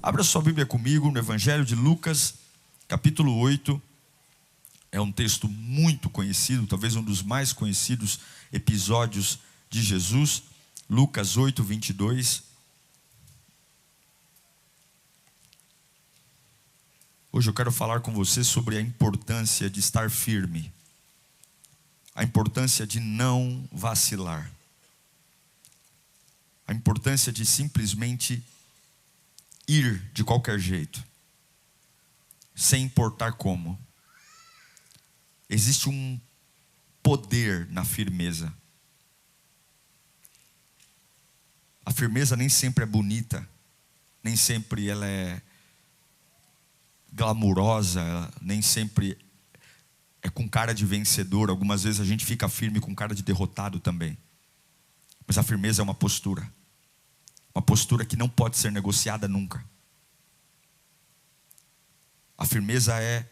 Abra sua Bíblia comigo no Evangelho de Lucas, capítulo 8. É um texto muito conhecido, talvez um dos mais conhecidos episódios de Jesus. Lucas 8, 22. Hoje eu quero falar com você sobre a importância de estar firme. A importância de não vacilar. A importância de simplesmente ir de qualquer jeito, sem importar como. Existe um poder na firmeza. A firmeza nem sempre é bonita, nem sempre ela é glamurosa, nem sempre é com cara de vencedor. Algumas vezes a gente fica firme com cara de derrotado também. Mas a firmeza é uma postura que não pode ser negociada nunca. A firmeza é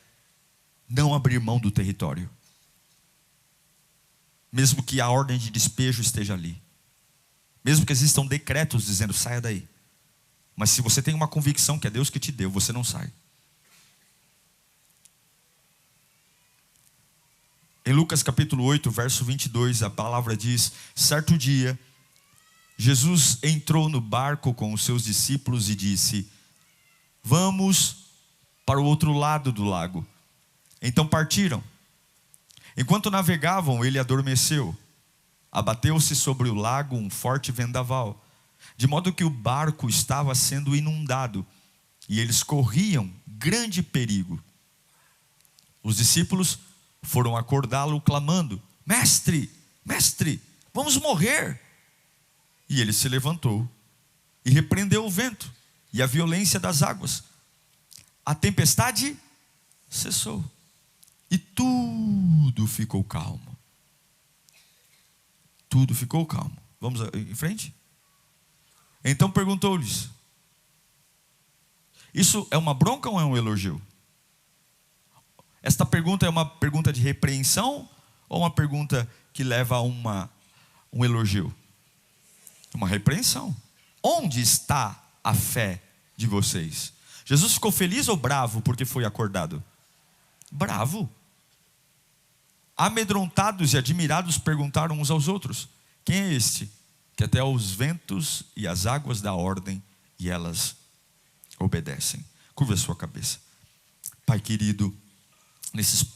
não abrir mão do território, mesmo que a ordem de despejo esteja ali, mesmo que existam decretos dizendo saia daí. Mas se você tem uma convicção que é Deus que te deu, você não sai. Em Lucas capítulo 8, verso 22, a palavra diz: certo dia, Jesus entrou no barco com os seus discípulos e disse: vamos para o outro lado do lago. Então partiram. Enquanto navegavam, ele adormeceu. Abateu-se sobre o lago um forte vendaval, de modo que o barco estava sendo inundado, e eles corriam grande perigo. Os discípulos foram acordá-lo clamando: mestre, mestre, vamos morrer. E ele se levantou e repreendeu o vento e a violência das águas. A tempestade cessou e tudo ficou calmo. Tudo ficou calmo. Vamos em frente? Então perguntou-lhes: isso é uma bronca ou é um elogio? Esta pergunta é uma pergunta de repreensão ou uma pergunta que leva a um elogio? Uma repreensão. Onde está a fé de vocês? Jesus ficou feliz ou bravo porque foi acordado? Bravo. Amedrontados e admirados perguntaram uns aos outros: quem é este que até aos ventos e às águas dá ordem e elas obedecem? Curva a sua cabeça. Pai querido, nesses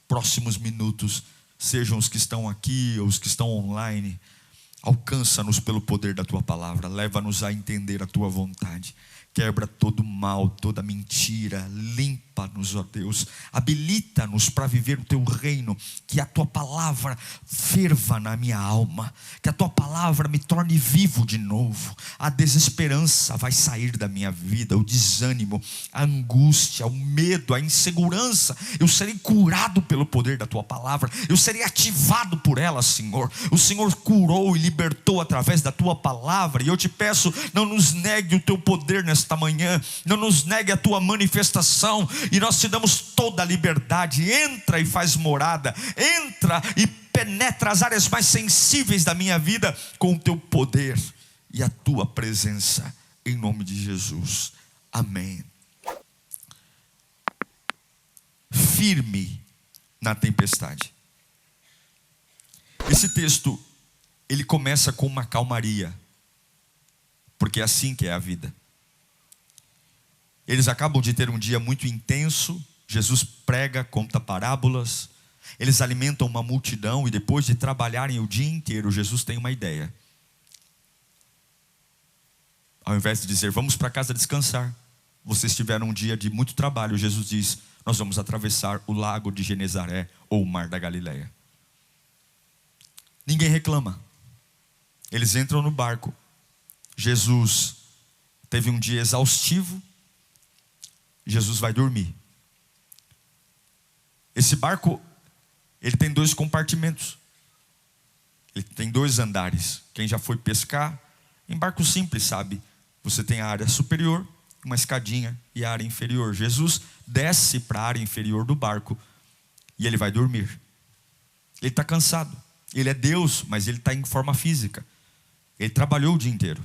próximos minutos, sejam os que estão aqui ou os que estão online, alcança-nos pelo poder da Tua palavra, leva-nos a entender a Tua vontade, quebra todo mal, toda mentira, limpa-nos, ó Deus, habilita-nos para viver o Teu reino, que a Tua palavra ferva na minha alma, que a Tua palavra me torne vivo de novo. A desesperança vai sair da minha vida, o desânimo, a angústia, o medo, a insegurança, eu serei curado pelo poder da Tua palavra, eu serei ativado por ela, Senhor. O Senhor curou e libertou através da Tua palavra, e eu te peço, não nos negue o Teu poder nesta manhã, não nos negue a Tua manifestação, e nós te damos toda a liberdade. Entra e faz morada, entra e penetra as áreas mais sensíveis da minha vida com o Teu poder e a Tua presença, em nome de Jesus, amém. Firme na tempestade. Esse texto, ele começa com uma calmaria, porque é assim que é a vida. Eles acabam de ter um dia muito intenso. Jesus prega, conta parábolas, eles alimentam uma multidão, e depois de trabalharem o dia inteiro, Jesus tem uma ideia. Ao invés de dizer, vamos para casa descansar, vocês tiveram um dia de muito trabalho, Jesus diz, nós vamos atravessar o lago de Genezaré, ou o mar da Galileia. Ninguém reclama. Eles entram no barco. Jesus teve um dia exaustivo. Jesus vai dormir. Esse barco, ele tem 2 compartimentos. Ele tem 2 andares. Quem já foi pescar, em barco simples sabe, você tem a área superior, uma escadinha, e a área inferior. Jesus desce para a área inferior do barco e ele vai dormir. Ele está cansado. Ele é Deus, mas ele está em forma física. Ele trabalhou o dia inteiro.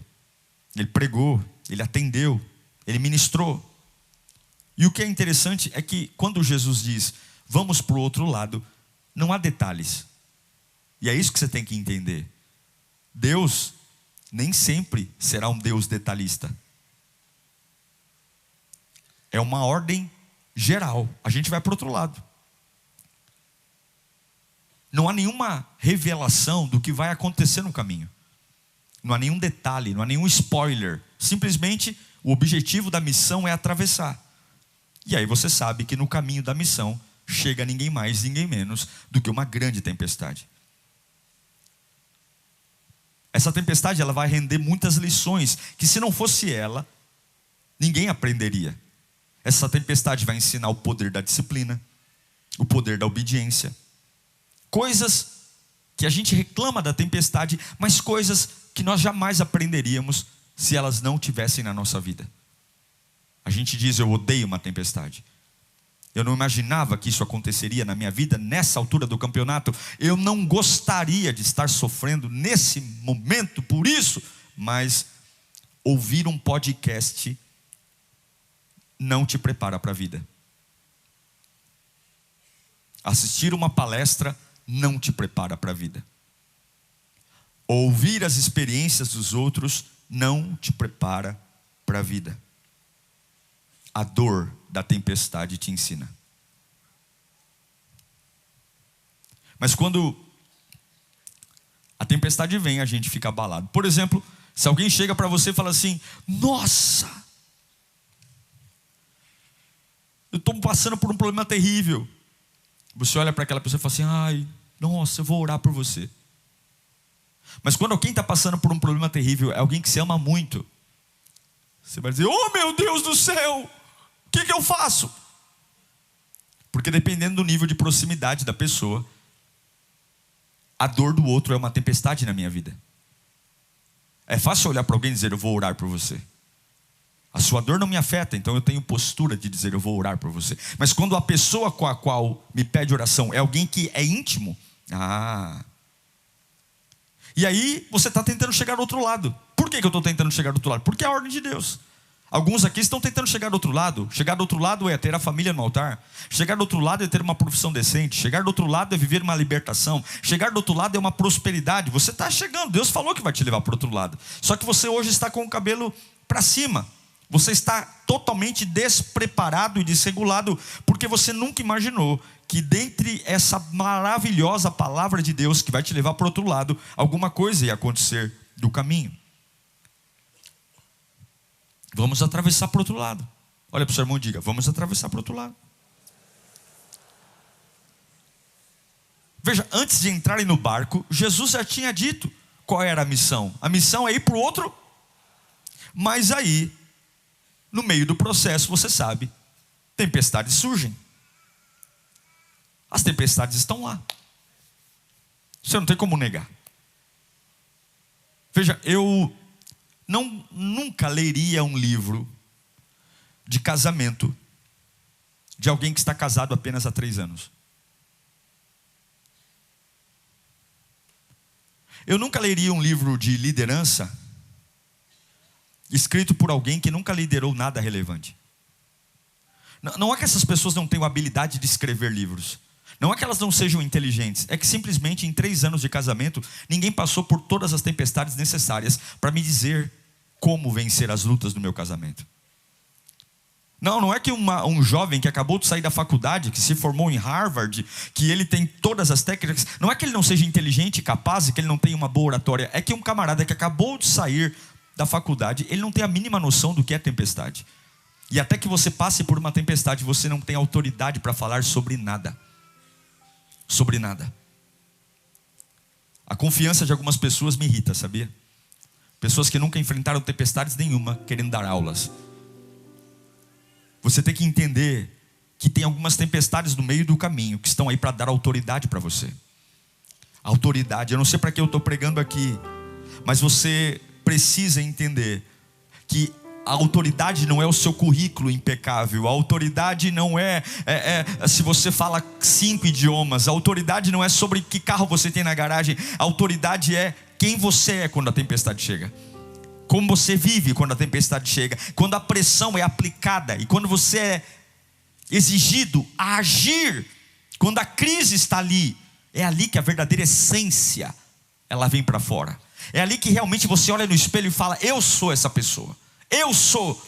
Ele pregou, ele atendeu, Ele ministrou. E o que é interessante é que quando Jesus diz, vamos para o outro lado, não há detalhes. E é isso que você tem que entender. Deus nem sempre será um Deus detalhista. É uma ordem geral. A gente vai para o outro lado. Não há nenhuma revelação do que vai acontecer no caminho. Não há nenhum detalhe, não há nenhum spoiler. Simplesmente o objetivo da missão é atravessar. E aí você sabe que no caminho da missão chega ninguém mais, ninguém menos do que uma grande tempestade. Essa tempestade ela vai render muitas lições que, se não fosse ela, ninguém aprenderia. Essa tempestade vai ensinar o poder da disciplina, o poder da obediência. Coisas que a gente reclama da tempestade, mas coisas que nós jamais aprenderíamos se elas não tivessem na nossa vida. A gente diz, eu odeio uma tempestade. Eu não imaginava que isso aconteceria na minha vida nessa altura do campeonato. Eu não gostaria de estar sofrendo nesse momento por isso. Mas ouvir um podcast não te prepara para a vida. Assistir uma palestra não te prepara para a vida. Ouvir as experiências dos outros não te prepara para a vida. A dor da tempestade te ensina. Mas quando a tempestade vem, a gente fica abalado. Por exemplo, se alguém chega para você e fala assim, nossa, eu estou passando por um problema terrível. Você olha para aquela pessoa e fala assim, ai, nossa, eu vou orar por você. Mas quando alguém está passando por um problema terrível, é alguém que se ama muito, você vai dizer, oh meu Deus do céu, o que eu faço? Porque dependendo do nível de proximidade da pessoa, a dor do outro é uma tempestade na minha vida. É fácil olhar para alguém e dizer, eu vou orar por você. A sua dor não me afeta, então eu tenho postura de dizer, eu vou orar por você. Mas quando a pessoa com a qual me pede oração é alguém que é íntimo, e aí você está tentando chegar do outro lado. Por que eu estou tentando chegar do outro lado? Porque é a ordem de Deus. Alguns aqui estão tentando chegar do outro lado. Chegar do outro lado é ter a família no altar. Chegar do outro lado é ter uma profissão decente. Chegar do outro lado é viver uma libertação. Chegar do outro lado é uma prosperidade. Você está chegando, Deus falou que vai te levar para o outro lado. Só que você hoje está com o cabelo para cima. Você está totalmente despreparado e desregulado, porque você nunca imaginou que dentre essa maravilhosa palavra de Deus que vai te levar para o outro lado, alguma coisa ia acontecer do caminho. Vamos atravessar para o outro lado. Olha para o seu irmão e diga, vamos atravessar para o outro lado. Veja, antes de entrarem no barco, Jesus já tinha dito qual era a missão. A missão é ir para o outro. Mas aí, no meio do processo, você sabe, tempestades surgem. As tempestades estão lá. Você não tem como negar. Veja, eu nunca leria um livro de casamento de alguém que está casado apenas há 3 anos. Eu nunca leria um livro de liderança escrito por alguém que nunca liderou nada relevante. Não é que essas pessoas não tenham habilidade de escrever livros. Não é que elas não sejam inteligentes. É que simplesmente em 3 anos de casamento, ninguém passou por todas as tempestades necessárias para me dizer como vencer as lutas do meu casamento. Não é que um jovem que acabou de sair da faculdade, que se formou em Harvard, que ele tem todas as técnicas, não é que ele não seja inteligente, capaz, e que ele não tenha uma boa oratória. É que um camarada que acabou de sair da faculdade, ele não tem a mínima noção do que é tempestade. E até que você passe por uma tempestade, você não tem autoridade para falar sobre nada. Sobre nada. A confiança de algumas pessoas me irrita, sabia? Pessoas que nunca enfrentaram tempestades nenhuma, querendo dar aulas. Você tem que entender que tem algumas tempestades no meio do caminho, que estão aí para dar autoridade para você. Autoridade, eu não sei para que eu estou pregando aqui, mas você precisa entender que a autoridade não é o seu currículo impecável. A autoridade não é se você fala 5 idiomas. A autoridade não é sobre que carro você tem na garagem. A autoridade é quem você é quando a tempestade chega. como você vive quando a tempestade chega, quando a pressão é aplicada e quando você é exigido a agir, quando a crise está ali. É ali que a verdadeira essência ela vem para fora. É ali que realmente você olha no espelho e fala: eu sou essa pessoa, eu sou.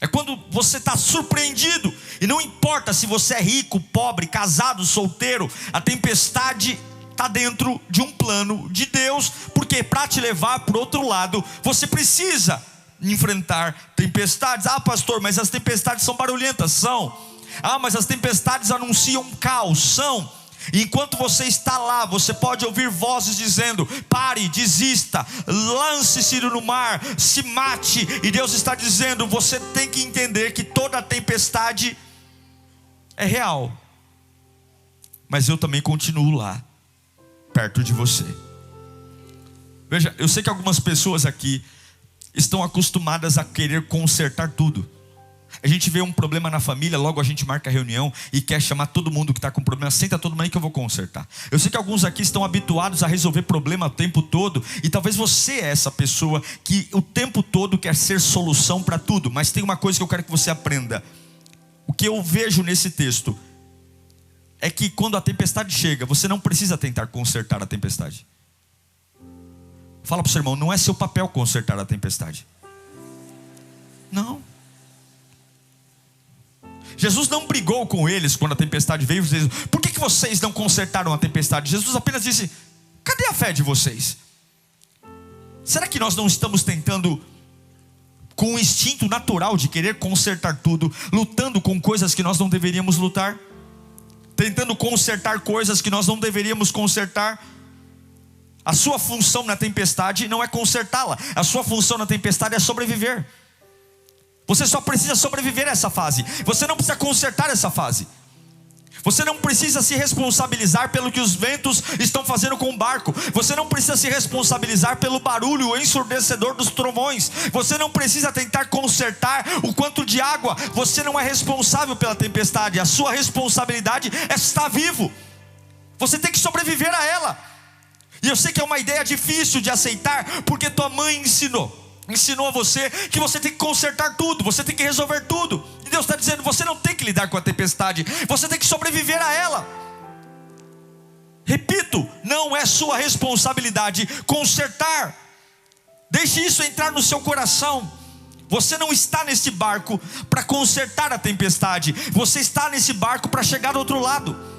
É quando você está surpreendido, e não importa se você é rico, pobre, casado, solteiro, a tempestade está dentro de um plano de Deus, porque para te levar para o outro lado, você precisa enfrentar tempestades. Ah, pastor, mas as tempestades são barulhentas. São. Ah, mas as tempestades anunciam caos. São. E enquanto você está lá, você pode ouvir vozes dizendo: pare, desista, lance-se no mar, se mate. E Deus está dizendo: você tem que entender que toda tempestade é real, mas eu também continuo lá, perto de você. Veja, eu sei que algumas pessoas aqui estão acostumadas a querer consertar tudo. A gente vê um problema na família, logo a gente marca a reunião e quer chamar todo mundo que está com problema. Senta todo mundo aí que eu vou consertar. Eu sei que alguns aqui estão habituados a resolver problema o tempo todo, e talvez você é essa pessoa que o tempo todo quer ser solução para tudo. Mas tem uma coisa que eu quero que você aprenda. O que eu vejo nesse texto é que quando a tempestade chega, você não precisa tentar consertar a tempestade. Fala para o seu irmão: não é seu papel consertar a tempestade. Não. Jesus não brigou com eles quando a tempestade veio e disse: por que vocês não consertaram a tempestade? Jesus apenas disse: cadê a fé de vocês? Será que nós não estamos tentando, com o instinto natural de querer consertar tudo, lutando com coisas que nós não deveríamos lutar? Tentando consertar coisas que nós não deveríamos consertar? A sua função na tempestade não é consertá-la. A sua função na tempestade é sobreviver. Você só precisa sobreviver a essa fase. Você não precisa consertar essa fase. Você não precisa se responsabilizar pelo que os ventos estão fazendo com o barco. Você não precisa se responsabilizar pelo barulho ensurdecedor dos trovões. Você não precisa tentar consertar o quanto de água. Você não é responsável pela tempestade. A sua responsabilidade é estar vivo. Você tem que sobreviver a ela. E eu sei que é uma ideia difícil de aceitar, porque tua mãe ensinou a você que você tem que consertar tudo, você tem que resolver tudo. E Deus está dizendo: você não tem que lidar com a tempestade, você tem que sobreviver a ela. Repito, não é sua responsabilidade consertar. Deixe isso entrar no seu coração. Você não está nesse barco para consertar a tempestade. Você está nesse barco para chegar do outro lado.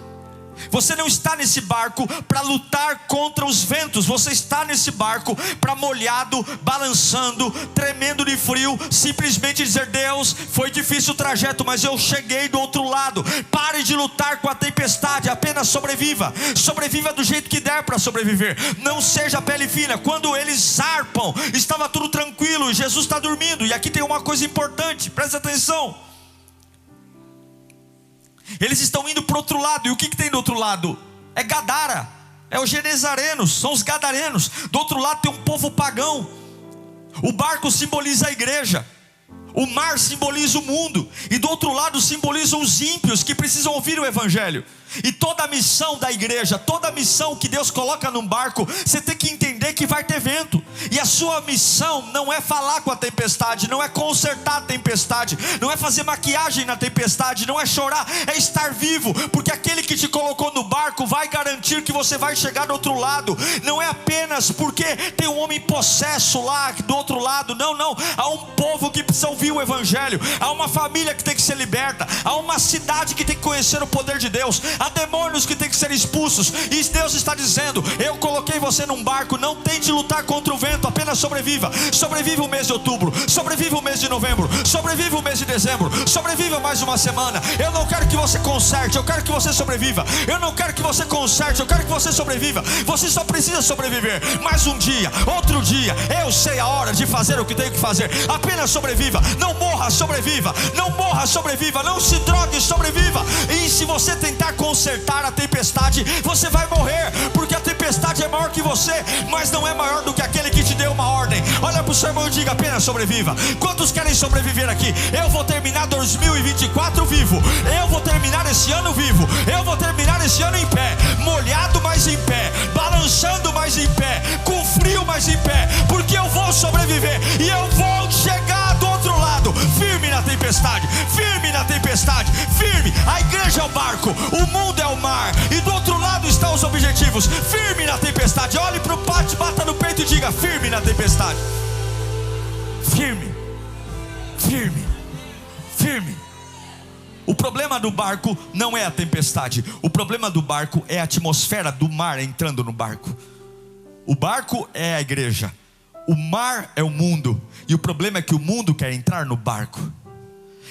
Você não está nesse barco para lutar contra os ventos. Você está nesse barco para, molhado, balançando, tremendo de frio, simplesmente dizer: Deus, foi difícil o trajeto, mas eu cheguei do outro lado. Pare de lutar com a tempestade, apenas sobreviva. Sobreviva do jeito que der para sobreviver. Não seja pele fina. Quando eles zarpam, estava tudo tranquilo, Jesus está dormindo. E aqui tem uma coisa importante, presta atenção. Eles estão indo para o outro lado. E o que tem do outro lado? É Gadara, é os genezarenos, são os gadarenos. Do outro lado tem um povo pagão. O barco simboliza a igreja, o mar simboliza o mundo, e do outro lado simboliza os ímpios que precisam ouvir o evangelho. E toda a missão da igreja, toda a missão que Deus coloca num barco, você tem que entender que vai ter vento. E a sua missão não é falar com a tempestade, não é consertar a tempestade, não é fazer maquiagem na tempestade, não é chorar, é estar vivo. Porque aquele que te colocou no barco vai garantir que você vai chegar do outro lado. Não é apenas porque tem um homem possesso lá do outro lado. Não, não. Há um povo que precisa ouvir o evangelho. Há uma família que tem que ser liberta. Há uma cidade que tem que conhecer o poder de Deus. Há demônios que têm que ser expulsos. E Deus está dizendo: eu coloquei você num barco. Não tente lutar contra o vento, apenas sobreviva. Sobreviva o mês de outubro, sobreviva o mês de novembro, sobreviva o mês de dezembro, sobreviva mais uma semana. Eu não quero que você conserte, eu quero que você sobreviva. Eu não quero que você conserte, eu quero que você sobreviva. Você só precisa sobreviver. Mais um dia, outro dia, eu sei a hora de fazer o que tenho que fazer. Apenas sobreviva. Não morra, sobreviva. Não morra, sobreviva. Não se drogue, sobreviva. E se você tentar consertar a tempestade, você vai morrer, porque a tempestade é maior que você, mas não é maior do que aquele que te deu uma ordem. Olha para o seu irmão e diga: apenas sobreviva. Quantos querem sobreviver aqui? Eu vou terminar 2024 vivo. Eu vou terminar esse ano vivo. Eu vou terminar esse ano em pé, molhado, mas em pé, balançando, mas em pé, com frio, mas em pé, porque eu vou sobreviver e eu vou chegar do outro lado, firme na tempestade, firme na tempestade, firme. A igreja é o barco, o mundo é o mar, e do outro lado estão os objetivos. Firme na tempestade. Olhe para o pátio, bata no peito e diga: firme na tempestade. Firme, firme, firme. O problema do barco não é a tempestade. O problema do barco é a atmosfera do mar entrando no barco. O barco é a igreja, o mar é o mundo. E o problema é que o mundo quer entrar no barco.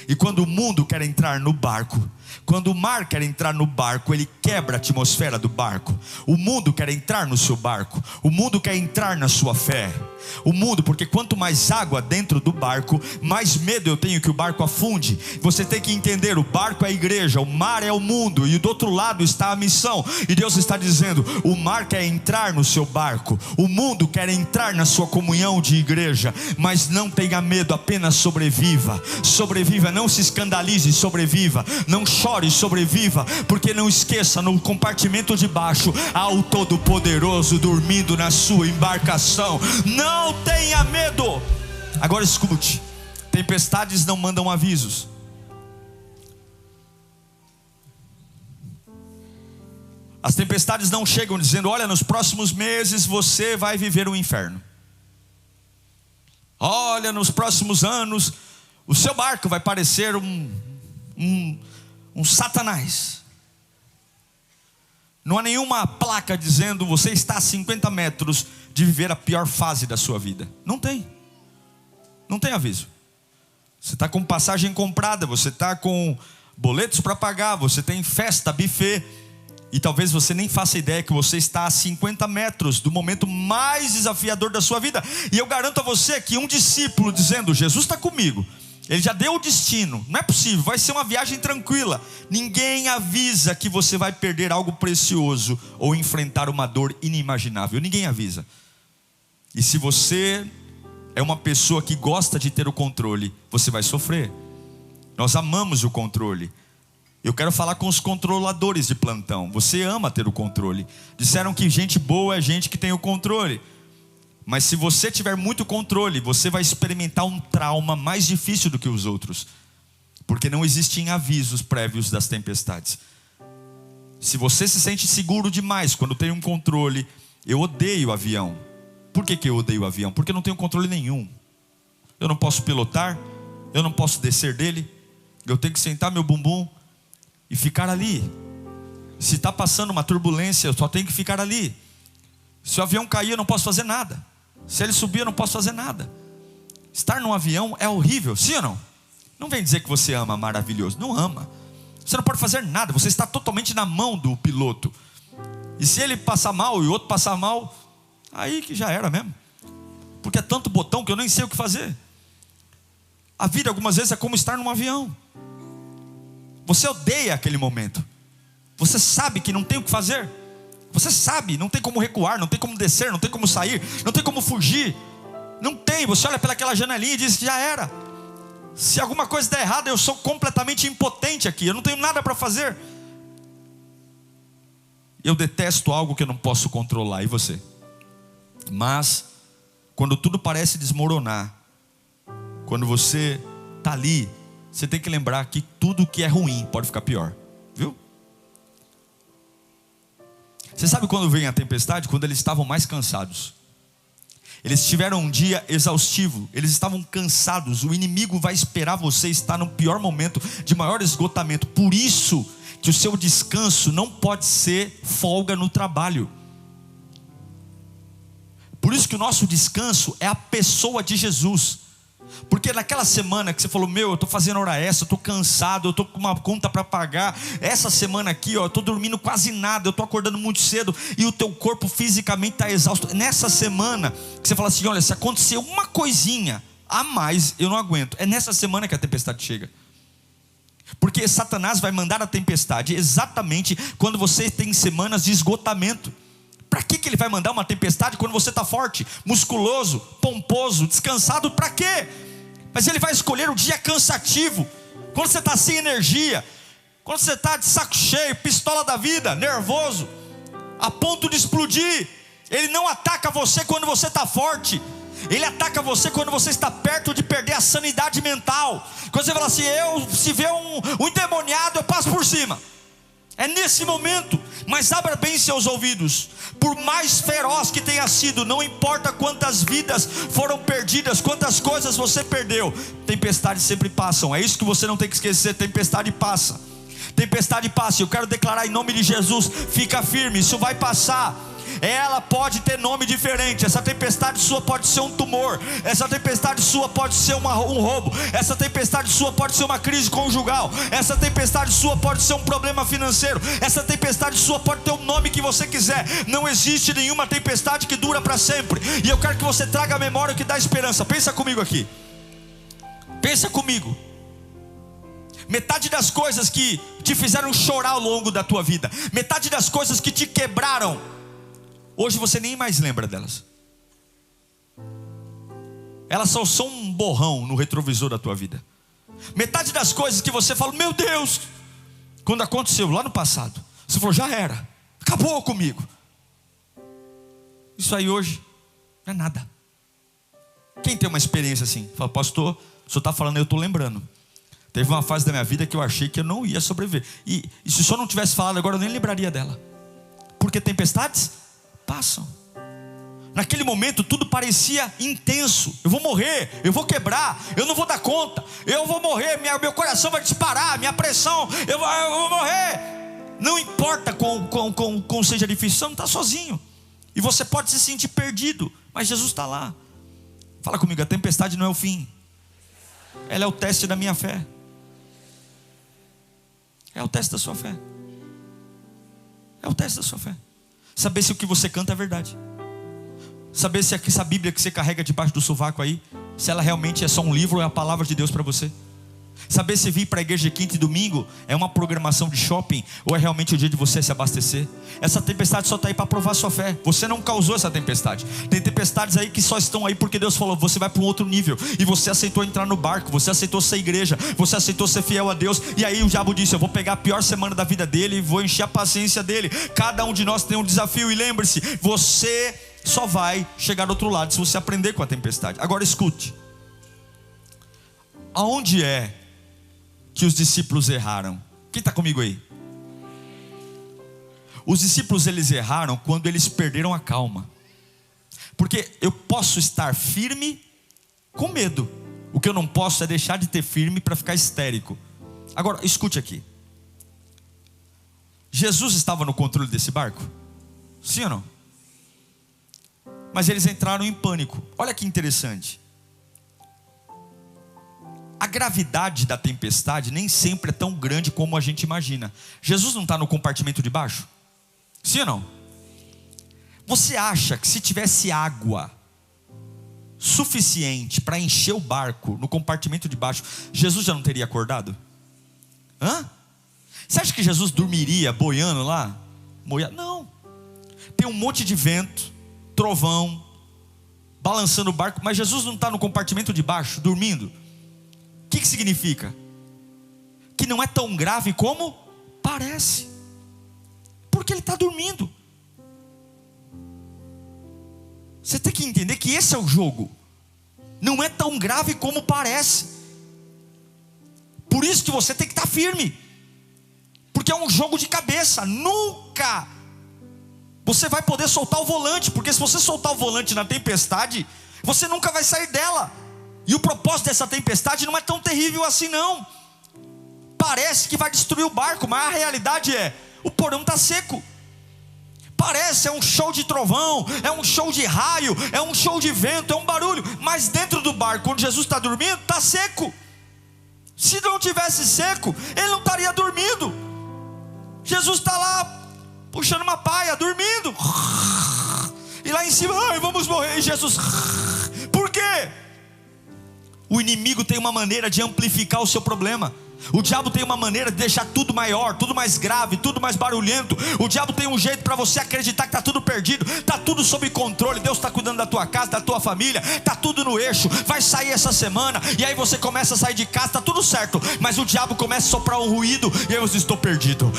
E quando o mundo quer entrar no barco, quando o mar quer entrar no barco, ele quebra a atmosfera do barco. O mundo quer entrar no seu barco. O mundo quer entrar na sua fé. O mundo, porque quanto mais água dentro do barco, mais medo eu tenho que o barco afunde. Você tem que entender: o barco é a igreja, o mar é o mundo, e do outro lado está a missão. E Deus está dizendo: o mar quer entrar no seu barco, o mundo quer entrar na sua comunhão de igreja. Mas não tenha medo, apenas sobreviva. Sobreviva, não se escandalize, sobreviva. Não chore, sobreviva. Porque não esqueça, no compartimento de baixo há o Todo-Poderoso dormindo na sua embarcação. Não tenha medo. Agora escute: tempestades não mandam avisos. As tempestades não chegam dizendo: olha, nos próximos meses você vai viver um inferno. Olha, nos próximos anos o seu barco vai parecer um Satanás. Não há nenhuma placa dizendo: você está a 50 metros de viver a pior fase da sua vida. Não tem. Não tem aviso. Você está com passagem comprada, você está com boletos para pagar, você tem festa, buffet, e talvez você nem faça ideia que você está a 50 metros do momento mais desafiador da sua vida. E eu garanto a você que um discípulo dizendo: Jesus está comigo, ele já deu o destino, não é possível, vai ser uma viagem tranquila. Ninguém avisa que você vai perder algo precioso ou enfrentar uma dor inimaginável. Ninguém avisa. E se você é uma pessoa que gosta de ter o controle, você vai sofrer. Nós amamos o controle. Eu quero falar com os controladores de plantão. Você ama ter o controle. Disseram que gente boa é gente que tem o controle. Mas se você tiver muito controle, você vai experimentar um trauma mais difícil do que os outros, porque não existem avisos prévios das tempestades. Se você se sente seguro demais quando tem um controle, eu odeio avião. Por que eu odeio avião? Porque eu não tenho controle nenhum. Eu não posso pilotar, eu não posso descer dele, eu tenho que sentar meu bumbum e ficar ali. Se está passando uma turbulência, eu só tenho que ficar ali. Se o avião cair, eu não posso fazer nada. Se ele subir, eu não posso fazer nada. Estar num avião é horrível, sim ou não? Não vem dizer que você ama, maravilhoso. Não ama. Você não pode fazer nada, você está totalmente na mão do piloto. E se ele passar mal e o outro passar mal, aí que já era mesmo. Porque é tanto botão que eu nem sei o que fazer. A vida algumas vezes é como estar num avião. Você odeia aquele momento. Você sabe que não tem o que fazer. Você sabe, não tem como recuar, não tem como descer, não tem como sair, não tem como fugir. Não tem, você olha pelaquela janelinha e diz que já era. Se alguma coisa der errado, eu sou completamente impotente aqui, eu não tenho nada para fazer. Eu detesto algo que eu não posso controlar, e você? Mas, quando tudo parece desmoronar, quando você está ali, você tem que lembrar que tudo que é ruim pode ficar pior, viu? Você sabe quando vem a tempestade? Quando eles estavam mais cansados. Eles tiveram um dia exaustivo, eles estavam cansados. O inimigo vai esperar você estar no pior momento de maior esgotamento. Por isso que o seu descanso não pode ser folga no trabalho. Por isso que o nosso descanso é a pessoa de Jesus. Porque naquela semana que você falou: meu, eu estou fazendo hora extra, eu estou cansado, eu estou com uma conta para pagar. Essa semana aqui, eu estou dormindo quase nada, eu estou acordando muito cedo, e o teu corpo fisicamente está exausto. Nessa semana que você fala assim: olha, se acontecer uma coisinha, a mais eu não aguento. É nessa semana que a tempestade chega. Porque Satanás vai mandar a tempestade exatamente quando você tem semanas de esgotamento. Para que ele vai mandar uma tempestade quando você está forte, musculoso, pomposo, descansado? Para quê? Mas ele vai escolher o dia cansativo, quando você está sem energia, quando você está de saco cheio, pistola da vida, nervoso, a ponto de explodir. Ele não ataca você quando você está forte. Ele ataca você quando você está perto de perder a sanidade mental. Quando você fala assim, se vê um endemoniado, eu passo por cima. É nesse momento. Mas abra bem seus ouvidos. Por mais feroz que tenha sido, não importa quantas vidas foram perdidas, quantas coisas você perdeu, tempestades sempre passam. É isso que você não tem que esquecer. Tempestade passa. Tempestade passa. Eu quero declarar em nome de Jesus, fica firme, isso vai passar. Ela pode ter nome diferente. Essa tempestade sua pode ser um tumor. Essa tempestade sua pode ser um roubo. Essa tempestade sua pode ser uma crise conjugal. Essa tempestade sua pode ser um problema financeiro. Essa tempestade sua pode ter o nome que você quiser. Não existe nenhuma tempestade que dura para sempre. E eu quero que você traga a memória que dá esperança. Pensa comigo aqui. Pensa comigo. Metade das coisas que te fizeram chorar ao longo da tua vida, metade das coisas que te quebraram, hoje você nem mais lembra delas. Elas só são um borrão no retrovisor da tua vida. Metade das coisas que você fala, meu Deus, quando aconteceu lá no passado, você falou, já era, acabou comigo. Isso aí hoje não é nada. Quem tem uma experiência assim? Fala, pastor, o senhor está falando, eu estou lembrando. Teve uma fase da minha vida que eu achei que eu não ia sobreviver. E se o senhor não tivesse falado agora, eu nem lembraria dela. Porque tempestades passam. Naquele momento tudo parecia intenso. Eu vou morrer, eu vou quebrar, eu não vou dar conta, eu vou morrer, meu coração vai disparar, minha pressão, eu vou morrer. Não importa como seja difícil, você não está sozinho. E você pode se sentir perdido, mas Jesus está lá. Fala comigo, a tempestade não é o fim. Ela é o teste da minha fé. É o teste da sua fé. É o teste da sua fé. Saber se o que você canta é verdade. Saber se essa Bíblia que você carrega debaixo do sovaco aí, se ela realmente é só um livro ou é a palavra de Deus para você. Saber se vir para a igreja de quinta e domingo é uma programação de shopping ou é realmente o dia de você se abastecer. Essa tempestade só está aí para provar sua fé. Você não causou essa tempestade. Tem tempestades aí que só estão aí porque Deus falou, você vai para um outro nível. E você aceitou entrar no barco, você aceitou ser igreja, você aceitou ser fiel a Deus. E aí o diabo disse, eu vou pegar a pior semana da vida dele e vou encher a paciência dele. Cada um de nós tem um desafio. E lembre-se, você só vai chegar do outro lado se você aprender com a tempestade. Agora escute. Aonde é que os discípulos erraram? Quem está comigo aí? Os discípulos, eles erraram quando eles perderam a calma. Porque eu posso estar firme com medo. O que eu não posso é deixar de ter firme para ficar histérico. Agora, escute aqui. Jesus estava no controle desse barco? Sim ou não? Mas eles entraram em pânico. Olha que interessante. A gravidade da tempestade nem sempre é tão grande como a gente imagina. Jesus não está no compartimento de baixo? Sim ou não? Você acha que se tivesse água suficiente para encher o barco no compartimento de baixo, Jesus já não teria acordado? Você acha que Jesus dormiria boiando lá? Não. Tem um monte de vento, trovão, balançando o barco, mas Jesus não está no compartimento de baixo, dormindo. O que significa? Que não é tão grave como parece. Porque ele está dormindo. Você tem que entender que esse é o jogo. Não é tão grave como parece. Por isso que você tem que estar firme. Porque é um jogo de cabeça. Nunca você vai poder soltar o volante. Porque se você soltar o volante na tempestade, você nunca vai sair dela. E o propósito dessa tempestade não é tão terrível assim não. Parece que vai destruir o barco, mas a realidade é, o porão está seco. Parece, é um show de trovão, é um show de raio, é um show de vento, é um barulho. Mas dentro do barco, quando Jesus está dormindo, está seco. Se não tivesse seco, ele não estaria dormindo. Jesus está lá, puxando uma paia, dormindo. E lá em cima, ai, vamos morrer. E Jesus, por quê? O inimigo tem uma maneira de amplificar o seu problema. O diabo tem uma maneira de deixar tudo maior, tudo mais grave, tudo mais barulhento. O diabo tem um jeito para você acreditar que está tudo perdido, está tudo sob controle. Deus está cuidando da tua casa, da tua família, está tudo no eixo. Vai sair essa semana, e aí você começa a sair de casa, está tudo certo. Mas o diabo começa a soprar um ruído, e aí você diz: estou perdido,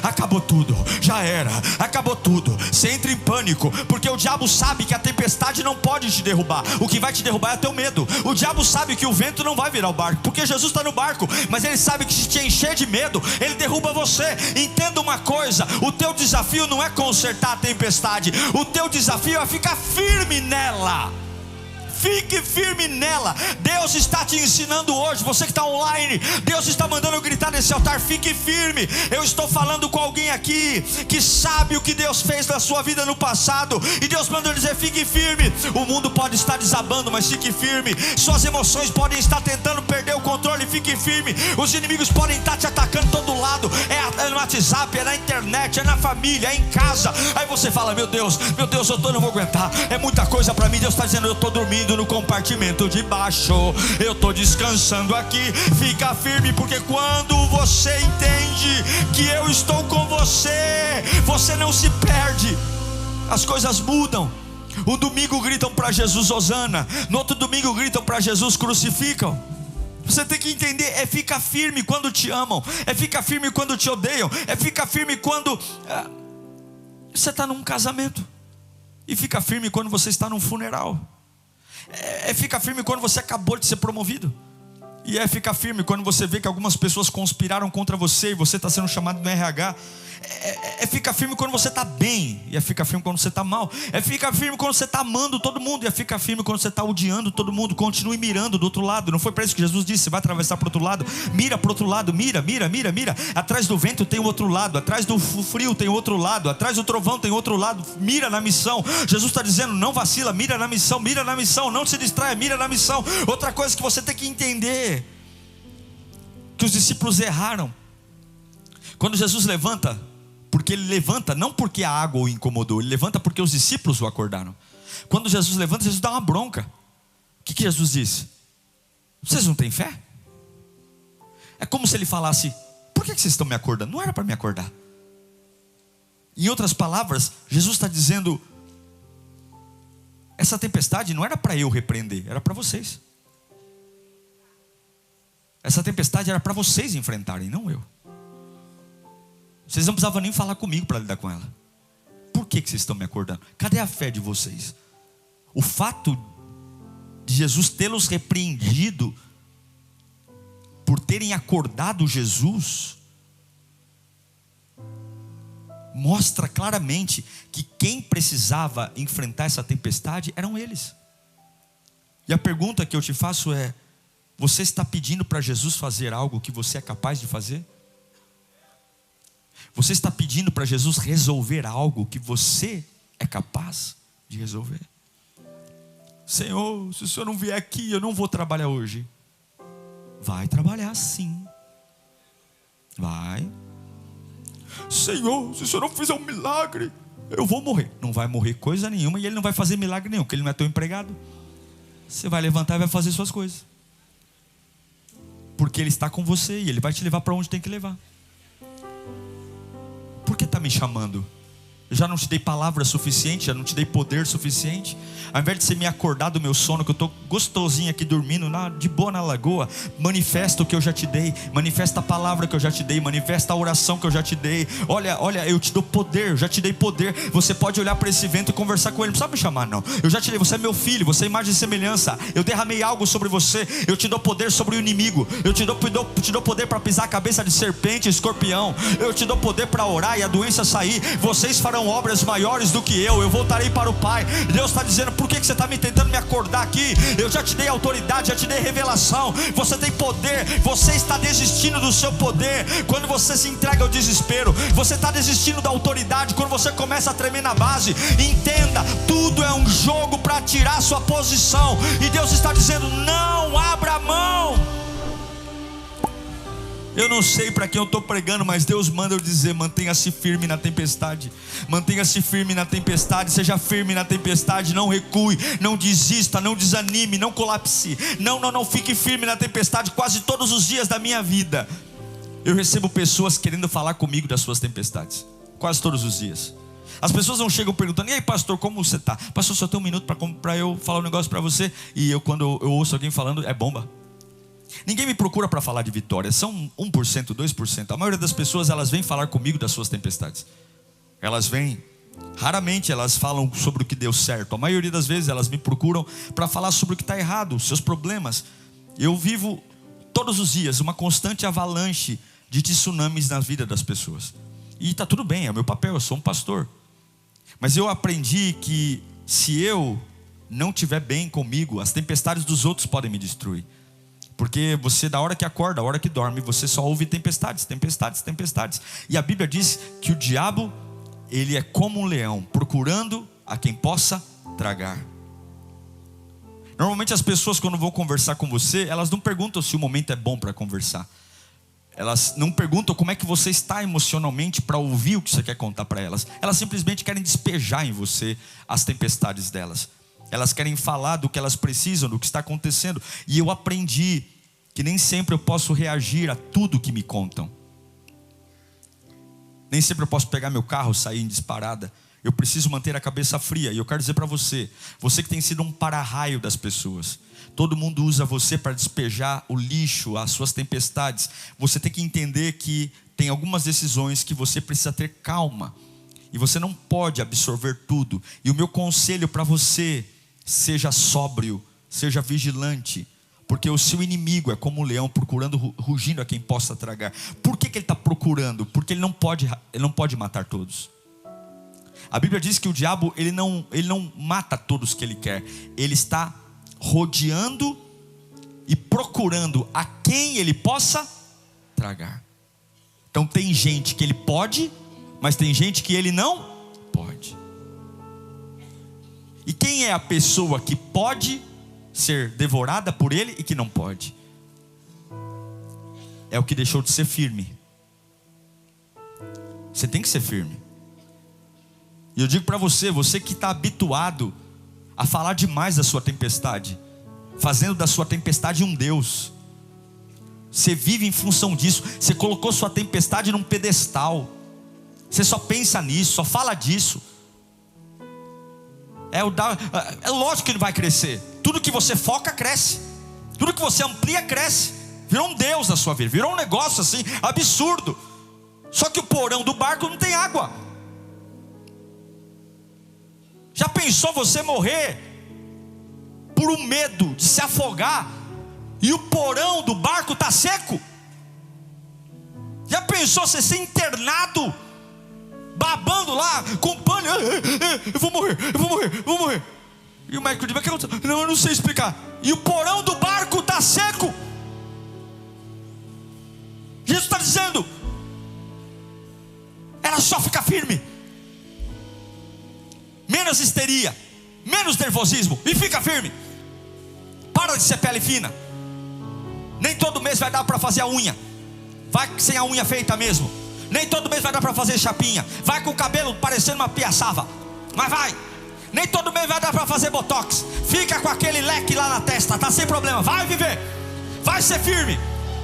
acabou tudo, já era, acabou tudo. Você entra em pânico, porque o diabo sabe que a tempestade não pode te derrubar. O que vai te derrubar é o teu medo. O diabo sabe que o vento não vai virar o barco, porque Jesus está no barco. Mas ele sabe que se te encher de medo, ele derruba você. Entenda uma coisa: o teu desafio não é consertar a tempestade, o teu desafio é ficar firme nela. Fique firme nela. Deus está te ensinando hoje, você que está online, Deus está mandando eu gritar nesse altar: fique firme. Eu estou falando com alguém aqui que sabe o que Deus fez na sua vida no passado, e Deus manda eu dizer: fique firme. O mundo pode estar desabando, mas fique firme. Suas emoções podem estar tentando perder o controle, fique firme. Os inimigos podem estar te atacando de todo lado, é no WhatsApp, é na internet, é na família, é em casa. Aí você fala: meu Deus, eu não vou aguentar, é muita coisa para mim. Deus está dizendo: eu estou dormindo no compartimento de baixo, eu estou descansando aqui. Fica firme, porque quando você entende que eu estou com você, você não se perde. As coisas mudam. Um domingo gritam para Jesus: hosana. No outro domingo gritam para Jesus: crucificam. Você tem que entender: é fica firme quando te amam, é fica firme quando te odeiam, é fica firme quando você está num casamento, e fica firme quando você está num funeral. Fica firme quando você acabou de ser promovido. E fica firme quando você vê que algumas pessoas conspiraram contra você e você está sendo chamado no RH. Fica firme quando você está bem, e fica firme quando você está mal. Fica firme quando você está amando todo mundo, e fica firme quando você está odiando todo mundo. Continue mirando do outro lado. Não foi para isso que Jesus disse: você vai atravessar para o outro lado, mira para o outro lado, mira. Atrás do vento tem o outro lado, atrás do frio tem o outro lado, atrás do trovão tem outro lado. Mira na missão. Jesus está dizendo: não vacila, mira na missão, não se distraia, mira na missão. Outra coisa que você tem que entender, que os discípulos erraram. Quando Jesus levanta, porque ele levanta não porque a água o incomodou, ele levanta porque os discípulos o acordaram. Quando Jesus levanta, Jesus dá uma bronca. O que Jesus disse? Vocês não têm fé? É como se ele falasse: por que vocês estão me acordando? Não era para me acordar. Em outras palavras, Jesus está dizendo: essa tempestade não era para eu repreender, era para vocês. Essa tempestade era para vocês enfrentarem, não eu. Vocês não precisavam nem falar comigo para lidar com ela. Por que vocês estão me acordando? Cadê a fé de vocês? O fato de Jesus tê-los repreendido por terem acordado Jesus mostra claramente que quem precisava enfrentar essa tempestade eram eles. E a pergunta que eu te faço é: você está pedindo para Jesus fazer algo que você é capaz de fazer? Você está pedindo para Jesus resolver algo que você é capaz de resolver? Senhor, se o Senhor não vier aqui, eu não vou trabalhar hoje. Vai trabalhar sim. Vai. Senhor, se o Senhor não fizer um milagre, eu vou morrer. Não vai morrer coisa nenhuma, e Ele não vai fazer milagre nenhum, porque Ele não é teu empregado. Você vai levantar e vai fazer suas coisas, porque Ele está com você e Ele vai te levar para onde tem que levar. Por que está me chamando? Eu já não te dei palavra suficiente, já não te dei poder suficiente. Ao invés de você me acordar do meu sono, que eu estou gostosinho aqui dormindo, de boa na lagoa, manifesta o que eu já te dei, manifesta a palavra que eu já te dei, manifesta a oração que eu já te dei. Olha, eu te dou poder, eu já te dei poder. Você pode olhar para esse vento e conversar com ele, não precisa me chamar não. Eu já te dei, você é meu filho, você é imagem e semelhança. Eu derramei algo sobre você, eu te dou poder sobre o inimigo. Eu te dou poder para pisar a cabeça de serpente e escorpião. Eu te dou poder para orar e a doença sair. Vocês farão obras maiores do que eu voltarei para o Pai. Deus está dizendo: por que você está tentando me acordar aqui? Eu já te dei autoridade, já te dei revelação. Você tem poder. Você está desistindo do seu poder quando você se entrega ao desespero. Você está desistindo da autoridade quando você começa a tremer na base. Entenda, tudo é um jogo para tirar sua posição, e Deus está dizendo: não abra mão. Eu não sei para quem eu estou pregando, mas Deus manda eu dizer: mantenha-se firme na tempestade. Mantenha-se firme na tempestade. Seja firme na tempestade. Não recue, não desista, não desanime, não colapse. Não fique firme na tempestade. Quase todos os dias da minha vida eu recebo pessoas querendo falar comigo das suas tempestades. Quase todos os dias. As pessoas não chegam perguntando: e aí, pastor, como você está? Pastor, só tem um minuto para eu falar um negócio para você. E quando eu ouço alguém falando, é bomba. Ninguém me procura para falar de vitória. São 1%, 2%. A maioria das pessoas, elas vêm falar comigo das suas tempestades. Elas vêm, raramente elas falam sobre o que deu certo. A maioria das vezes elas me procuram para falar sobre o que está errado, os seus problemas. Eu vivo todos os dias uma constante avalanche de tsunamis na vida das pessoas. E está tudo bem, é o meu papel, eu sou um pastor. Mas eu aprendi que se eu não estiver bem comigo, as tempestades dos outros podem me destruir. Porque você, da hora que acorda, da hora que dorme, você só ouve tempestades, tempestades, tempestades. E a Bíblia diz que o diabo, ele é como um leão, procurando a quem possa tragar. Normalmente as pessoas, quando vão conversar com você, elas não perguntam se o momento é bom para conversar. Elas não perguntam como é que você está emocionalmente para ouvir o que você quer contar para elas. Elas simplesmente querem despejar em você as tempestades delas. Elas querem falar do que elas precisam, do que está acontecendo. E eu aprendi que nem sempre eu posso reagir a tudo que me contam. Nem sempre eu posso pegar meu carro, sair em disparada. Eu preciso manter a cabeça fria. E eu quero dizer para você, você que tem sido um para-raio das pessoas. Todo mundo usa você para despejar o lixo, as suas tempestades. Você tem que entender que tem algumas decisões que você precisa ter calma. E você não pode absorver tudo. E o meu conselho para você: seja sóbrio, seja vigilante, porque o seu inimigo é como um leão procurando, rugindo a quem possa tragar. Por que ele está procurando? Porque ele não pode matar todos. A Bíblia diz que o diabo ele não mata todos que ele quer. Ele está rodeando e procurando a quem ele possa tragar. Então tem gente que ele pode, mas tem gente que ele não pode. E quem é a pessoa que pode ser devorada por ele e que não pode? É o que deixou de ser firme. Você tem que ser firme. E eu digo para você, você que está habituado a falar demais da sua tempestade, fazendo da sua tempestade um Deus. Você vive em função disso. Você colocou sua tempestade num pedestal. Você só pensa nisso, só fala disso. É lógico que não vai crescer. Tudo que você foca, cresce. Tudo que você amplia, cresce. Virou um Deus na sua vida. Virou um negócio assim, absurdo. Só que o porão do barco não tem água. Já pensou você morrer por um medo de se afogar e o porão do barco está seco? Já pensou você ser internado, babando lá, com pano? Eu vou morrer. E o médico diz: não, eu não sei explicar. E o porão do barco está seco. Jesus está dizendo: era só ficar firme. Menos histeria, menos nervosismo, e fica firme. Para de ser pele fina. Nem todo mês vai dar para fazer a unha. Vai sem a unha feita mesmo. Nem todo mês vai dar para fazer chapinha. Vai com o cabelo parecendo uma piaçava. Mas vai. Nem todo mês vai dar para fazer botox. Fica com aquele leque lá na testa, tá sem problema. Vai viver. Vai ser firme.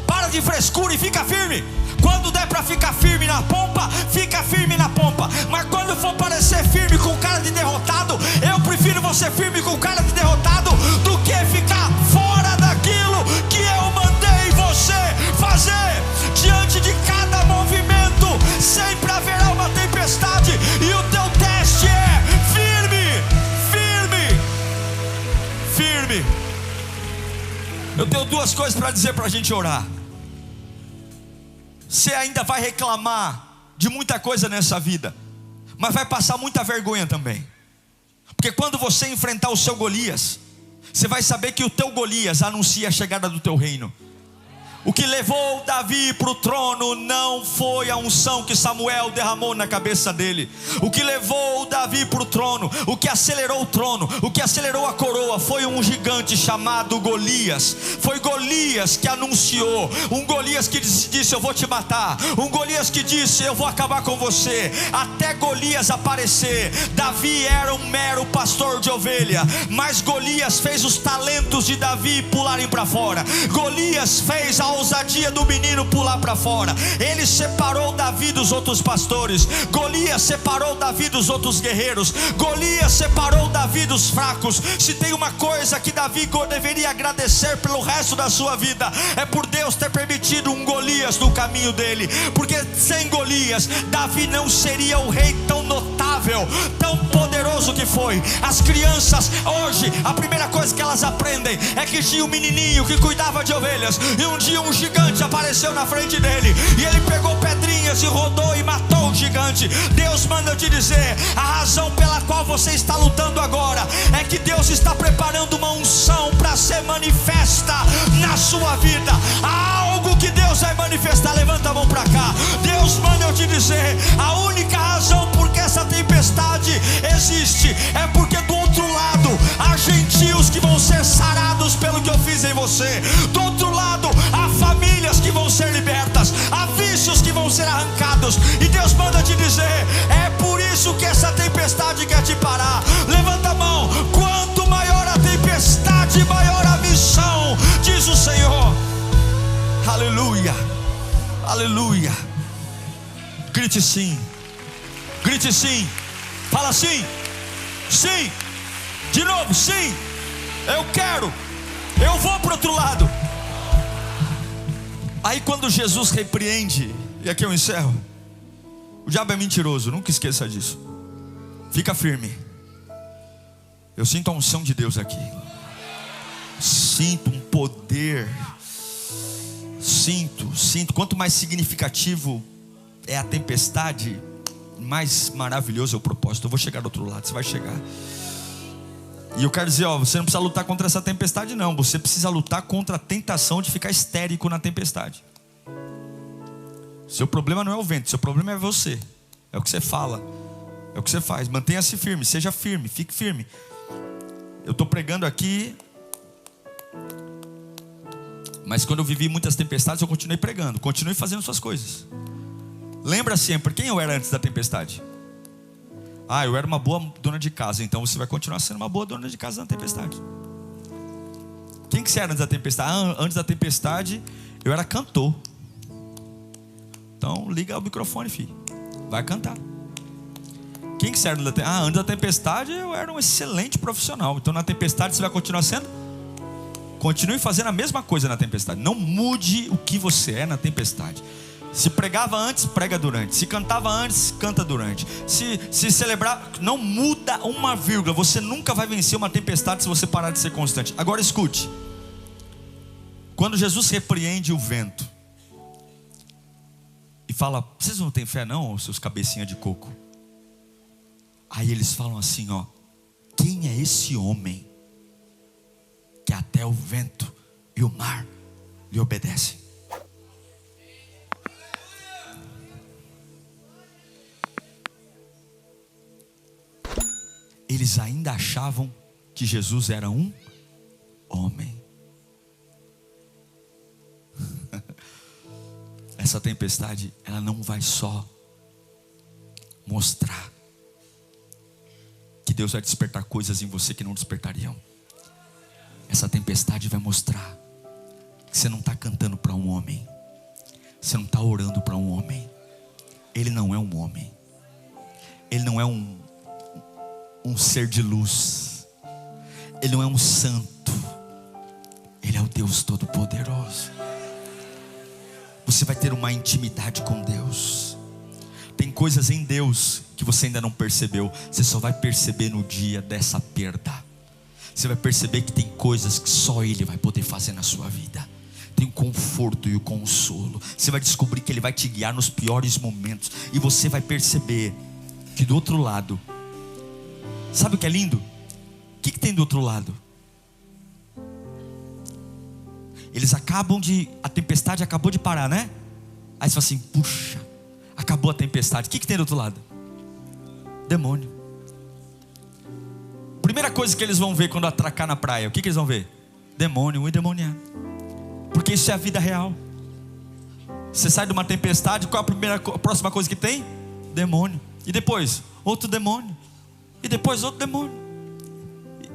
Para de frescura e fica firme. Quando der para ficar firme na pompa, fica firme na pompa. Mas quando for parecer firme com cara de derrotado, eu prefiro você firme com cara de derrotado do que ficar fora daquilo que eu mandei você fazer. Diante de cada movimento sempre haverá uma tempestade, e o teu teste é firme. Eu tenho duas coisas para dizer para a gente orar. Você ainda vai reclamar de muita coisa nessa vida, mas vai passar muita vergonha também. Porque quando você enfrentar o seu Golias, você vai saber que o teu Golias anuncia a chegada do teu reino. O que levou Davi para o trono não foi a unção que Samuel derramou na cabeça dele. O que levou Davi para o trono, o que acelerou o trono, o que acelerou a coroa, foi um gigante chamado Golias. Foi Golias que anunciou, um Golias que disse: eu vou te matar, um Golias que disse: eu vou acabar com você. Até Golias aparecer, Davi era um mero pastor de ovelha, mas Golias fez os talentos de Davi pularem para fora. Golias fez a ousadia do menino pular para fora. Ele separou Davi dos outros pastores. Golias separou Davi dos outros guerreiros. Golias separou Davi dos fracos. Se tem uma coisa que Davi deveria agradecer pelo resto da sua vida, é por Deus ter permitido um Golias no caminho dele, porque sem Golias, Davi não seria o rei tão notável, tão poderoso que foi. As crianças hoje, a primeira coisa que elas aprendem é que tinha um menininho que cuidava de ovelhas, e um dia um gigante apareceu na frente dele, e ele pegou pedrinhas e rodou e matou o gigante. Deus manda eu te dizer, a razão pela qual você está lutando agora é que Deus está preparando uma unção para ser manifesta na sua vida. Há algo que Deus vai manifestar. Levanta a mão para cá. Deus manda eu te dizer, a única razão por que essa tempestade existe é porque do outro lado há gentios que vão ser sarados pelo que eu fiz em você. Do outro lado há famílias que vão ser libertas, há vícios que vão ser arrancados, e Deus manda te dizer, é por isso que essa tempestade quer te parar. Levanta a mão. Quanto maior a tempestade, maior a missão, diz o Senhor. Aleluia, aleluia. Grite sim, grite sim. Fala sim, sim. De novo, sim. Eu quero, eu vou para o outro lado. Aí quando Jesus repreende, e aqui eu encerro, o diabo é mentiroso, nunca esqueça disso. Fica firme. Eu sinto a unção de Deus aqui. Sinto um poder. Sinto. Quanto mais significativo é a tempestade, mais maravilhoso é o propósito. Eu vou chegar do outro lado, você vai chegar. E eu quero dizer, você não precisa lutar contra essa tempestade não. Você precisa lutar contra a tentação de ficar histérico na tempestade. Seu problema não é o vento, seu problema é você. É o que você fala, é o que você faz. Mantenha-se firme, seja firme, fique firme. Eu estou pregando aqui, mas quando eu vivi muitas tempestades, eu continuei pregando. Continue fazendo suas coisas. Lembra sempre quem eu era antes da tempestade. Eu era uma boa dona de casa. Então você vai continuar sendo uma boa dona de casa na tempestade. Quem que você era antes da tempestade? Antes da tempestade eu era cantor. Então liga o microfone, filho, vai cantar. Quem que você era antes da tempestade eu era um excelente profissional. Então na tempestade você vai continuar sendo? Continue fazendo a mesma coisa na tempestade. Não mude o que você é na tempestade. Se pregava antes, prega durante. Se cantava antes, canta durante. Se celebrar, não muda uma vírgula. Você nunca vai vencer uma tempestade se você parar de ser constante. Agora escute. Quando Jesus repreende o vento e fala, vocês não têm fé não, seus cabecinha de coco? Aí eles falam assim, quem é esse homem que até o vento e o mar lhe obedecem? Eles ainda achavam que Jesus era um homem. Essa tempestade, ela não vai só mostrar que Deus vai despertar coisas em você que não despertariam. Essa tempestade vai mostrar que você não está cantando para um homem, você não está orando para um homem. Ele não é um homem, ele não é um ser de luz, ele não é um santo, ele é o Deus Todo-Poderoso. Você vai ter uma intimidade com Deus. Tem coisas em Deus que você ainda não percebeu. Você só vai perceber no dia dessa perda. Você vai perceber que tem coisas que só Ele vai poder fazer na sua vida. Tem o conforto e o consolo. Você vai descobrir que Ele vai te guiar nos piores momentos. E você vai perceber que do outro lado, sabe o que é lindo? O que tem do outro lado? A tempestade acabou de parar, né? Aí você fala assim, puxa, acabou a tempestade. O que tem do outro lado? Demônio. Primeira coisa que eles vão ver quando atracar na praia, o que eles vão ver? Demônio, um endemoniado. Porque isso é a vida real. Você sai de uma tempestade, qual a próxima coisa que tem? Demônio. E depois, outro demônio. E depois outro demônio.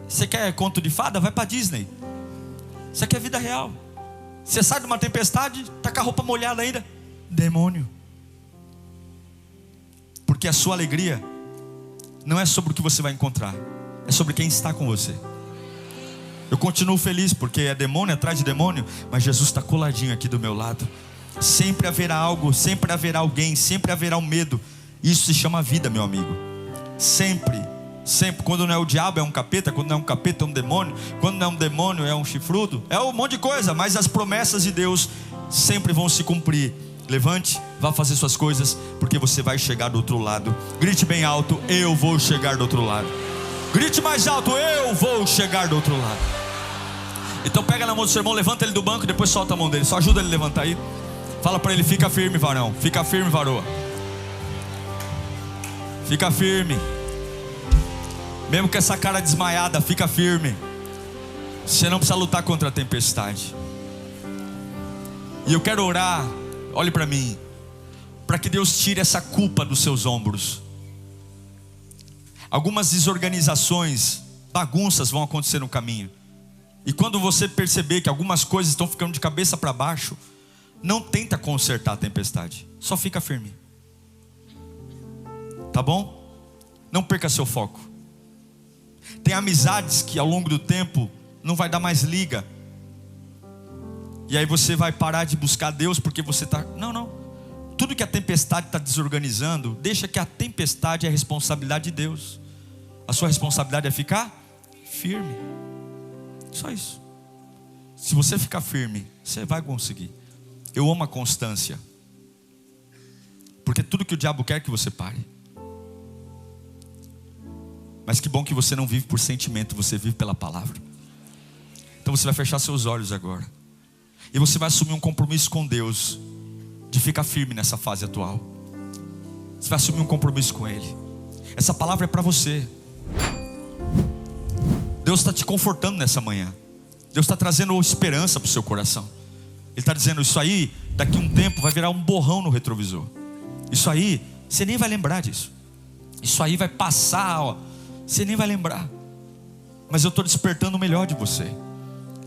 Você quer conto de fada? Vai para Disney. Isso aqui é vida real. Você sai de uma tempestade, está com a roupa molhada ainda. Demônio. Porque a sua alegria não é sobre o que você vai encontrar, é sobre quem está com você. Eu continuo feliz porque é demônio atrás de demônio, mas Jesus está coladinho aqui do meu lado. Sempre haverá algo, sempre haverá alguém, sempre haverá um medo. Isso se chama vida, meu amigo. Sempre, sempre. Quando não é o diabo é um capeta, quando não é um capeta é um demônio, quando não é um demônio é um chifrudo, é um monte de coisa. Mas as promessas de Deus sempre vão se cumprir. Levante, vá fazer suas coisas, porque você vai chegar do outro lado. Grite bem alto, eu vou chegar do outro lado. Grite mais alto, eu vou chegar do outro lado. Então pega na mão do seu irmão, levanta ele do banco e depois solta a mão dele. Só ajuda ele a levantar aí. Fala para ele, fica firme, varão. Fica firme, varoa. Fica firme. Mesmo com essa cara desmaiada, fica firme. Você não precisa lutar contra a tempestade. E eu quero orar, olhe para mim, para que Deus tire essa culpa dos seus ombros. Algumas desorganizações, bagunças vão acontecer no caminho. E quando você perceber que algumas coisas estão ficando de cabeça para baixo, não tenta consertar a tempestade, só fica firme. Tá bom? Não perca seu foco. Tem amizades que ao longo do tempo não vai dar mais liga. E aí você vai parar de buscar Deus porque você está... Não. Tudo que a tempestade está desorganizando, deixa que a tempestade é a responsabilidade de Deus. A sua responsabilidade é ficar firme. Só isso. Se você ficar firme, você vai conseguir. Eu amo a constância. Porque tudo que o diabo quer é que você pare. Mas que bom que você não vive por sentimento, você vive pela palavra. Então você vai fechar seus olhos agora. E você vai assumir um compromisso com Deus, de ficar firme nessa fase atual. Você vai assumir um compromisso com Ele. Essa palavra é para você. Deus está te confortando nessa manhã. Deus está trazendo esperança para o seu coração. Ele está dizendo, isso aí, daqui a um tempo vai virar um borrão no retrovisor. Isso aí, você nem vai lembrar disso. Isso aí vai passar, ó, você nem vai lembrar. Mas eu estou despertando o melhor de você.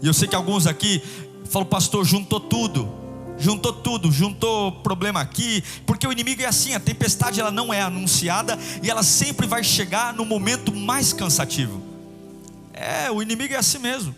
E eu sei que alguns aqui falam, pastor, juntou tudo, juntou problema aqui. Porque o inimigo é assim, a tempestade ela não é anunciada, e ela sempre vai chegar no momento mais cansativo. O inimigo é assim mesmo.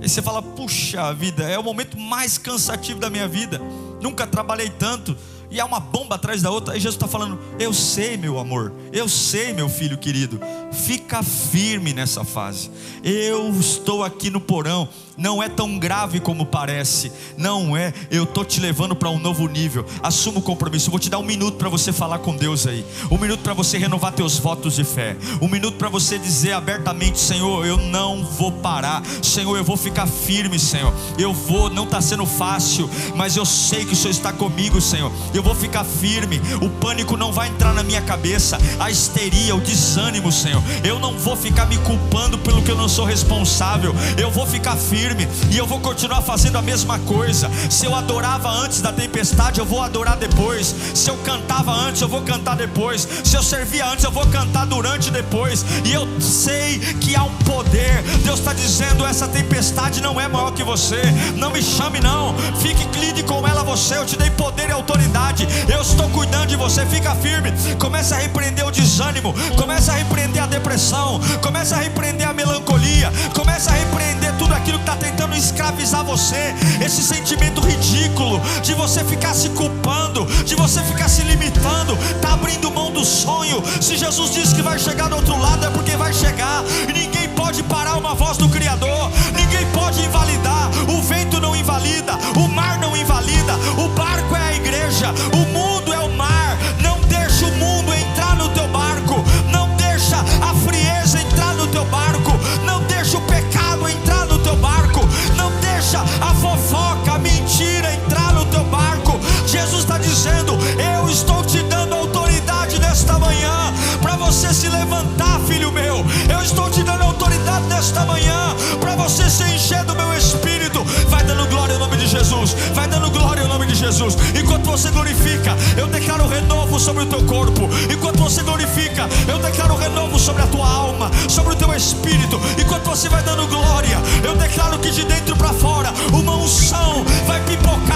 E você fala, puxa vida, é o momento mais cansativo da minha vida, nunca trabalhei tanto. E há uma bomba atrás da outra. Aí Jesus está falando, eu sei, meu amor, eu sei, meu filho querido, fica firme nessa fase. Eu estou aqui no porão. Não é tão grave como parece. Não é, eu estou te levando para um novo nível. Assuma o compromisso. Eu vou te dar 1 minuto para você falar com Deus aí. 1 minuto para você renovar teus votos de fé. 1 minuto para você dizer abertamente, Senhor, eu não vou parar. Senhor, eu vou ficar firme, Senhor. Eu vou, não está sendo fácil, mas eu sei que o Senhor está comigo, Senhor. Eu vou ficar firme. O pânico não vai entrar na minha cabeça. A histeria, o desânimo, Senhor. Eu não vou ficar me culpando pelo que eu não sou responsável. Eu vou ficar firme. E eu vou continuar fazendo a mesma coisa. Se eu adorava antes da tempestade, eu vou adorar depois. Se eu cantava antes, eu vou cantar depois. Se eu servia antes, eu vou cantar durante e depois. E eu sei que há um poder. Deus está dizendo, essa tempestade não é maior que você. Não me chame não, fique, lide com ela você. Eu te dei poder e autoridade. Eu estou cuidando de você, fica firme. Começa a repreender o desânimo. Começa a repreender a depressão. Começa a repreender a melancolia. Começa a repreender tudo aquilo que está tentando escravizar você. Esse sentimento ridículo de você ficar se culpando, de você ficar se limitando. Está abrindo mão do sonho. Se Jesus disse que vai chegar do outro lado, é porque vai chegar. E ninguém pode parar uma voz do Criador. Ninguém pode invalidar. O vento não invalida, o mar não invalida. O barco é a igreja, o mundo é o mar. Não deixa o mundo entrar no teu barco. Não deixa a frieza entrar no teu barco. Não deixa o pecado entrar no teu barco. Não deixa a a fofoca, a mentira entrar no teu barco. Jesus está dizendo: eu estou te dando autoridade nesta manhã para você se levantar, filho meu. Eu estou te dando autoridade nesta manhã para você se encher do meu Espírito. Vai dando glória em nome de Jesus, vai dando glória em nome de Jesus. Enquanto você glorifica, eu declaro renovo sobre o teu corpo. Enquanto você glorifica, eu declaro renovo sobre a tua alma, sobre o teu espírito. Enquanto você vai dando glória, eu declaro que de dentro para fora uma unção vai pipocar.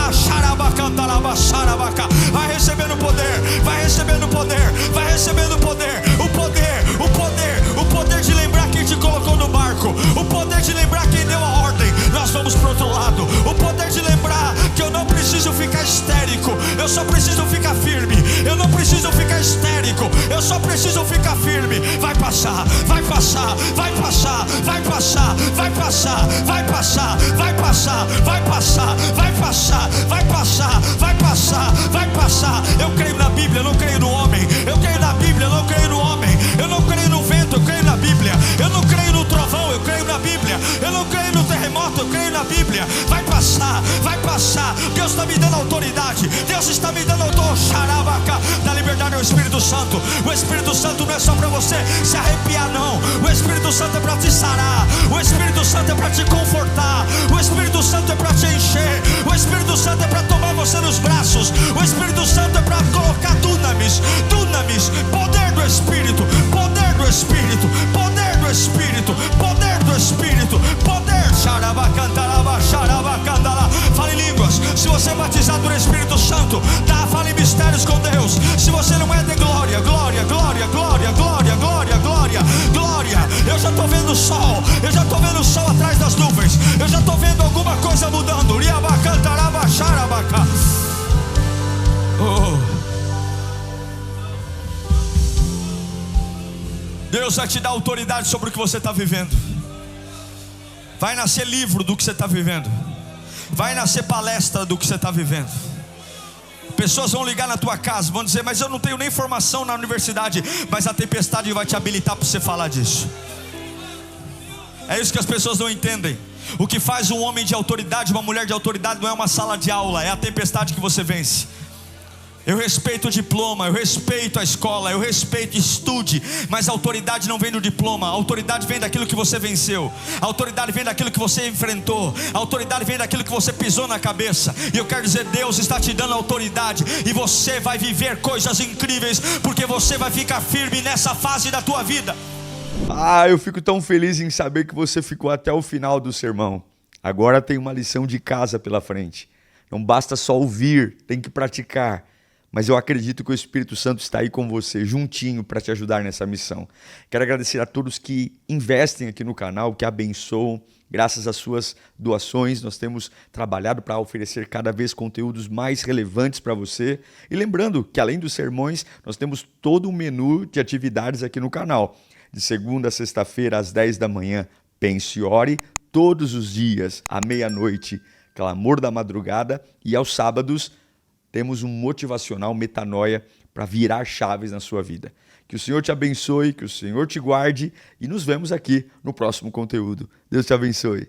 Vai recebendo poder, vai recebendo poder, vai recebendo poder. O poder de lembrar quem te colocou no barco, o poder de lembrar quem deu a ordem. Nós vamos para o outro lado. O poder de lembrar que eu não preciso ficar histérico, eu só preciso ficar firme. Eu não preciso ficar histérico, eu só preciso ficar firme. Vai passar, vai passar, vai passar, vai passar, vai passar, vai passar, vai passar, vai passar, vai passar, vai passar, vai passar, vai passar. Eu creio na Bíblia, eu não creio no homem. Eu creio na Bíblia, eu não creio no homem. Eu não creio no vento, eu creio na Bíblia. Eu não creio no trovão, eu creio na Bíblia. Eu não creio no terremoto, eu creio na Bíblia. Vai passar, vai passar. Deus está me dando autoridade. Deus está me dando autoridade. Da liberdade ao Espírito Santo. O Espírito Santo não é só para você se arrepiar, não. O Espírito Santo é para te sarar. O Espírito Santo é para te confortar. O Espírito Santo é para te encher. O Espírito Santo é para tomar você nos braços. O Espírito Santo é para colocar dunamis, poder do Espírito, poder do Espírito, poder do Espírito, poder do Espírito, poder. Fale em línguas. Se você é batizado no Espírito Santo, fale em mistérios com Deus. Se você não é, de glória, glória, glória, glória, glória, glória, glória, glória. Eu já estou vendo o sol, eu já estou vendo o sol atrás das nuvens. Eu já estou vendo alguma coisa mudando. Deus vai te dar autoridade sobre o que você está vivendo. Vai nascer livro do que você está vivendo. Vai nascer palestra do que você está vivendo. Pessoas vão ligar na tua casa, vão dizer: mas eu não tenho nem formação na universidade. Mas a tempestade vai te habilitar para você falar disso. É isso que as pessoas não entendem. O que faz um homem de autoridade, uma mulher de autoridade, não é uma sala de aula, é a tempestade que você vence. Eu respeito o diploma, eu respeito a escola, eu respeito, estude. Mas a autoridade não vem do diploma. A autoridade vem daquilo que você venceu. A autoridade vem daquilo que você enfrentou. A autoridade vem daquilo que você pisou na cabeça. E eu quero dizer, Deus está te dando autoridade. E você vai viver coisas incríveis, porque você vai ficar firme nessa fase da tua vida. Eu fico tão feliz em saber que você ficou até o final do sermão. Agora tem uma lição de casa pela frente. Não basta só ouvir, tem que praticar. Mas eu acredito que o Espírito Santo está aí com você, juntinho, para te ajudar nessa missão. Quero agradecer a todos que investem aqui no canal, que abençoam. Graças às suas doações, nós temos trabalhado para oferecer cada vez conteúdos mais relevantes para você. E lembrando que, além dos sermões, nós temos todo um menu de atividades aqui no canal. De segunda a sexta-feira, às 10 da manhã, pense e ore. Todos os dias, à meia-noite, clamor da madrugada. E aos sábados, temos um motivacional metanoia para virar chaves na sua vida. Que o Senhor te abençoe, que o Senhor te guarde e nos vemos aqui no próximo conteúdo. Deus te abençoe.